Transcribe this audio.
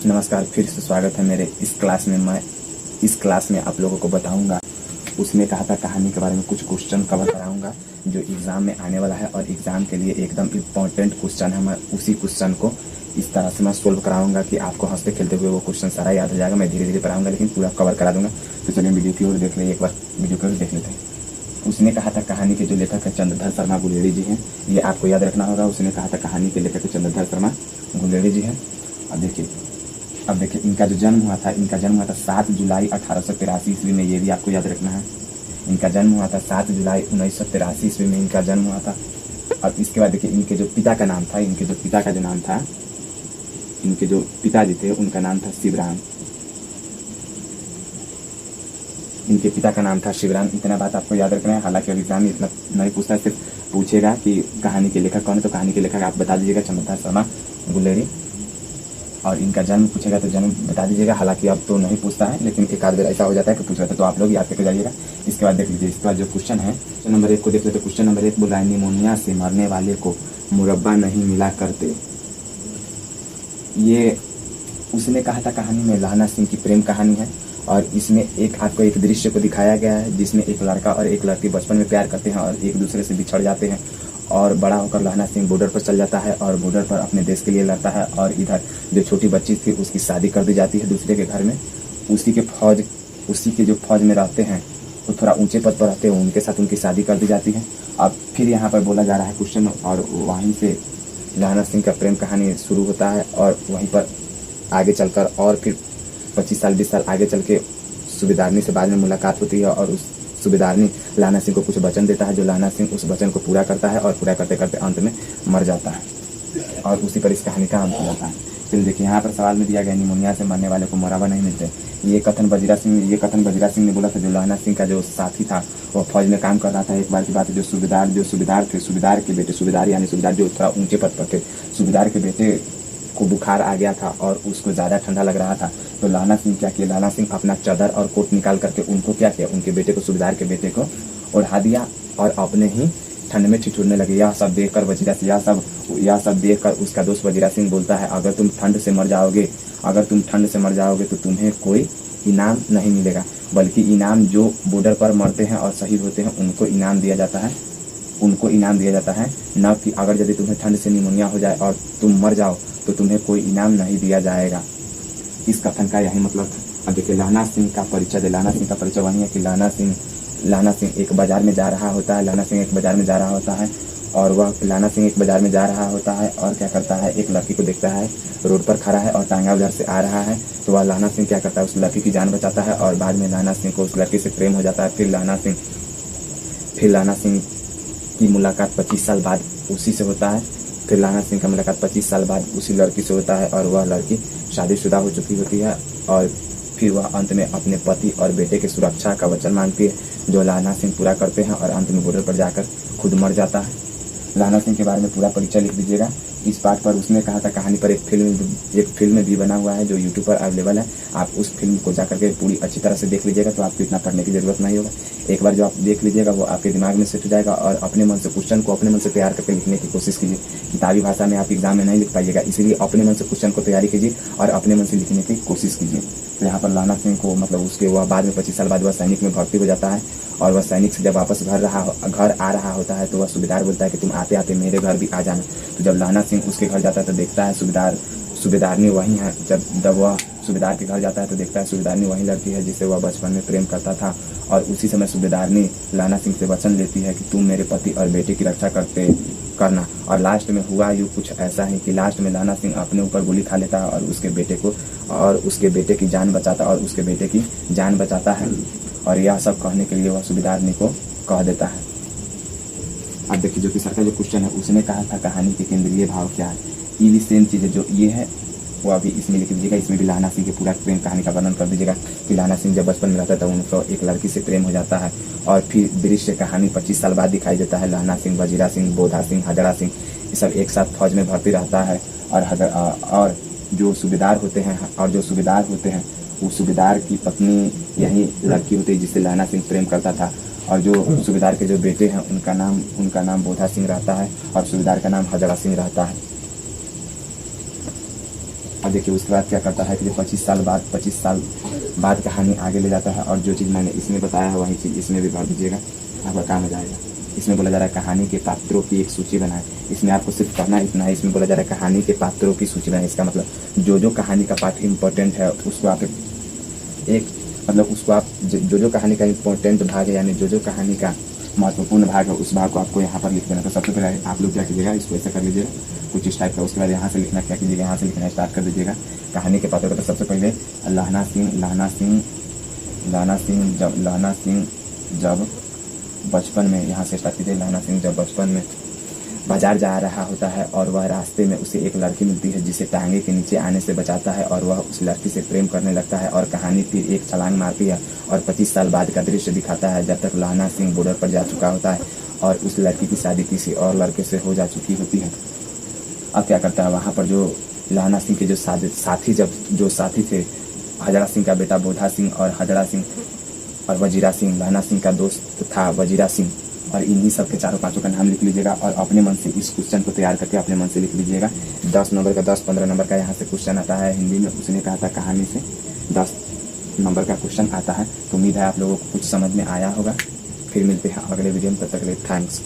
नमस्कार, फिर से स्वागत है मेरे इस क्लास में। मैं इस क्लास में आप लोगों को बताऊंगा उसने कहा था कहानी के बारे में कुछ क्वेश्चन कवर कराऊंगा जो एग्ज़ाम में आने वाला है और एग्ज़ाम के लिए एकदम इम्पॉर्टेंट क्वेश्चन है। मैं उसी क्वेश्चन को इस तरह से मैं सोल्व कराऊंगा कि आपको हंसते खेलते हुए वो क्वेश्चन सारा याद हो जाएगा। मैं धीरे धीरे पढ़ाऊंगा लेकिन पूरा कवर करा दूंगा। तो चलिए वीडियो की ओर देख लें, एक बार वीडियो की ओर देख लेते हैं। उसने कहा था कहानी के जो लेखक है चंद्रधर शर्मा गुलेरी जी हैं, ये आपको याद रखना होगा। उसने कहा था कहानी के लेखक चंद्रधर शर्मा गुलेरी जी हैं। अब देखिए इनका जन्म हुआ था 7 जुलाई 1883 ईस्वी में। ये भी आपको याद रखना है। इनका जन्म हुआ था 7 जुलाई 1983 ईस्वी में इनका जन्म हुआ था। और इसके बाद देखिए इनके जो पिता का नाम था, इनके जो पिताजी थे उनका नाम था शिवराम। इनके पिता का नाम था शिवराम। इतना बात आपको याद रखना है। हालांकि एग्जाम में इतना नहीं पूछता, सिर्फ पूछेगा कि कहानी के लेखक कौन है, तो कहानी के लेखक आप बता दीजिएगा चंद्रधर शर्मा गुलेरी। और इनका जन्म पूछेगा तो जन्म बता दीजिएगा। हालांकि अब तो नहीं पूछता है, लेकिन एक आध बार ऐसा हो जाता है कि पूछ रहा था, तो आप लोग याद करके जाइएगा। इसके बाद देख लीजिए, इसके बाद जो क्वेश्चन है क्वेश्चन नंबर 1 को देख लेते। क्वेश्चन नंबर 1 बोला है निमोनिया से मरने वाले को मुरब्बा नहीं मिला करते। ये उसने कहा था कहानी में लहना सिंह की प्रेम कहानी है। और इसमें आपको एक दृश्य को दिखाया गया है जिसमें एक लड़का और एक लड़की बचपन में प्यार करते हैं और एक दूसरे से बिछड़ जाते हैं। और बड़ा होकर लहना सिंह बॉर्डर पर चल जाता है और बॉर्डर पर अपने देश के लिए लड़ता है। और इधर जो छोटी बच्ची थी उसकी शादी कर दी जाती है दूसरे के घर में। उसी के जो फौज में रहते हैं वो थोड़ा ऊंचे पद पर रहते हैं, उनके साथ उनकी शादी कर दी जाती है। अब फिर यहाँ पर बोला जा रहा है क्वेश्चन, और वहीं से लहना सिंह का प्रेम कहानी शुरू होता है। और वहीं पर आगे चलकर और फिर 25 साल 20 साल आगे चल के सूबेदारनी से बाद में मुलाकात होती है और उस सूबेदारनी लहना सिंह को कुछ वचन देता है, जो लहना सिंह उस वचन को पूरा करता है और पूरा करते करते अंत में मर जाता है। और उसी पर इस कहानी का अंत हो जाता है। फिर देखिए यहाँ पर सवाल में दिया गया निमोनिया से मरने वाले को मुरब्बा नहीं मिलते। ये कथन वजीरा सिंह ने बोला था। जो लहना सिंह का जो साथी था वो फौज में काम कर रहा था। एक बार की बात है, जो सूबेदार थे, सूबेदार के बेटे, सूबेदार यानी सूबेदार जो थोड़ा ऊंचे पद पर थे, सूबेदार के बेटे को बुखार आ गया था और उसको ज़्यादा ठंडा लग रहा था। तो लहना सिंह क्या किया, लहना सिंह अपना चादर और कोट निकाल करके उनको क्या किया, उनके बेटे को, सूबेदार के बेटे को ओढ़ा दिया और अपने ही ठंड में ठिठुरने लगे। यह सब देखकर उसका दोस्त वजीरा सिंह बोलता है अगर तुम ठंड से मर जाओगे तो तुम्हें कोई इनाम नहीं मिलेगा, बल्कि इनाम जो बॉर्डर पर मरते हैं और शहीद होते हैं उनको इनाम दिया जाता है। न कि अगर यदि तुम्हें ठंड से निमोनिया हो जाए और तुम मर जाओ तो तुम्हें कोई इनाम नहीं दिया जाएगा। इस कथन का यही मतलब था। अब देखिए लहना सिंह का परिचय वही है कि लहना सिंह एक बाजार में जा रहा होता है। लहना सिंह एक बाजार में जा रहा होता है और क्या करता है, एक लड़की को देखता है रोड पर खड़ा है और टांगा उधर से आ रहा है। तो वह लहना सिंह क्या करता है, उस लड़की की जान बचाता है और बाद में लहना सिंह को उस लड़की से प्रेम हो जाता है। फिर लहना सिंह की मुलाकात 25 साल बाद उसी से होता है। फिर लहना सिंह का मुलाकात 25 साल बाद उसी लड़की से होता है और वह लड़की शादीशुदा हो चुकी होती है। और फिर वह अंत में अपने पति और बेटे की सुरक्षा का वचन मांगती है, जो लहना सिंह पूरा करते हैं और अंत में बॉर्डर पर जाकर खुद मर जाता है। लहना सिंह के बारे में पूरा परिचय लिख दीजिएगा। इस पार्ट पर उसने कहा था कहानी पर एक फिल्म भी बना हुआ है जो यूट्यूब पर अवेलेबल है। आप उस फिल्म को जाकर के पूरी अच्छी तरह से देख लीजिएगा, तो आपको इतना पढ़ने की जरूरत नहीं होगा। एक बार जो आप देख लीजिएगा वो आपके दिमाग में सेट हो जाएगा और अपने मन से क्वेश्चन को अपने मन से तैयार करके लिखने की कोशिश कीजिए। किताबी भाषा में आप एग्जाम में नहीं लिख पाइएगा, इसीलिए अपने मन से क्वेश्चन को तैयारी कीजिए और अपने मन से लिखने की कोशिश कीजिए। तो यहाँ पर लहना सिंह को वह बाद में 25 साल बाद वह सैनिक में भर्ती हो जाता है। और वह सैनिक से जब वापस घर आ रहा होता है तो वह सूबेदार बोलता है कि तुम आते आते मेरे घर भी आ जाना। तो जब लहना सिंह उसके घर जाता है तो देखता है सूबेदारनी वही है। जब वह सूबेदार के घर जाता है तो देखता है सूबेदारनी वही लड़की है जिससे वह बचपन में प्रेम करता था। और उसी समय सूबेदारनी लहना सिंह से वचन लेती है कि तुम मेरे पति और बेटे की रक्षा करना। और लास्ट में हुआ यूँ कुछ ऐसा है कि लास्ट में लहना सिंह अपने ऊपर गोली खा लेता है और उसके बेटे की जान बचाता है। और यह सब कहने के लिए वह सूबेदारनी को कह देता है। अब देखिए जो तीसरा जो क्वेश्चन है, उसने कहा था कहानी के केंद्रीय भाव क्या है। ये भी सेम चीज़ है, जो ये है वो अभी इसमें लिख दीजिएगा। इसमें भी लहना सिंह के पूरा प्रेम कहानी का वर्णन कर दीजिएगा कि लहना सिंह जब बचपन में रहता था उनको एक लड़की से प्रेम हो जाता है। और फिर दृश्य कहानी 25 साल बाद दिखाई देता है। लहना सिंह, वजीरा सिंह, बोधा सिंह, हजरा सिंह ये सब एक साथ फौज में भर्ती रहता है। और जो सूबेदार होते हैं वो सूबेदार की पत्नी यही लड़की होती है जिससे लहना सिंह प्रेम करता था। और जो सूबेदार के जो बेटे हैं उनका नाम बोधा सिंह रहता है और सूबेदार का नाम हजरा सिंह रहता है। अब देखिए उसके बाद क्या करता है कि 25 साल बाद कहानी आगे ले जाता है और जो चीज़ मैंने इसमें बताया है वही चीज़ इसमें भी भर दीजिएगा, आपका काम हो जाएगा। इसमें बोला जा रहा है कहानी के पात्रों की एक सूची बनाए। इसमें आपको सिर्फ करना इतना है, इसमें बोला जा रहा है कहानी के पात्रों की सूची बनाए। इसका मतलब जो कहानी का पार्ट इम्पोर्टेंट है उसको आप एक मतलब उसको आप जो कहानी का इम्पोर्टेंट भाग है यानी जो कहानी का महत्वपूर्ण भाग है उस भाग को आपको यहाँ पर लिख देना। तो सबसे पहले आप लोग क्या कीजिएगा, इसको ऐसा कर लीजिएगा कुछ इस टाइप का। उसके बाद यहाँ से लिखना क्या कीजिएगा, यहाँ से लिखना स्टार्ट कर दीजिएगा कहानी के पात्रों का। तो सबसे पहले लहना सिंह जब बचपन में, यहाँ से स्टार्ट कीजिए। लहना सिंह जब बचपन में बाजार जा रहा होता है और वह रास्ते में उसे एक लड़की मिलती है जिसे टांगे के नीचे आने से बचाता है और वह उस लड़की से प्रेम करने लगता है और कहानी फिर एक छलांग मारती है और 25 साल बाद का दृश्य दिखाता है जब तक लहना सिंह बॉर्डर पर जा चुका होता है और उस लड़की की शादी किसी और लड़के से हो जा चुकी होती है। अब क्या करता है, वहाँ पर जो लहना सिंह के जो साथी थे, हजरा सिंह का बेटा बोधा सिंह और हजरा सिंह और वजीरा सिंह, लहना सिंह का दोस्त था वजीरा सिंह, और इन्हीं सब के चारों पांचों का नाम लिख लीजिएगा और अपने मन से इस क्वेश्चन को तैयार करके अपने मन से लिख लीजिएगा। 10 नंबर का 10-15 नंबर का यहाँ से क्वेश्चन आता है हिंदी में। उसने कहा था कहानी से 10 नंबर का क्वेश्चन आता है। तो उम्मीद है आप लोगों को कुछ समझ में आया होगा। फिर मिलते हैं अगले वीडियो में, तब तक के लिए थैंक्स।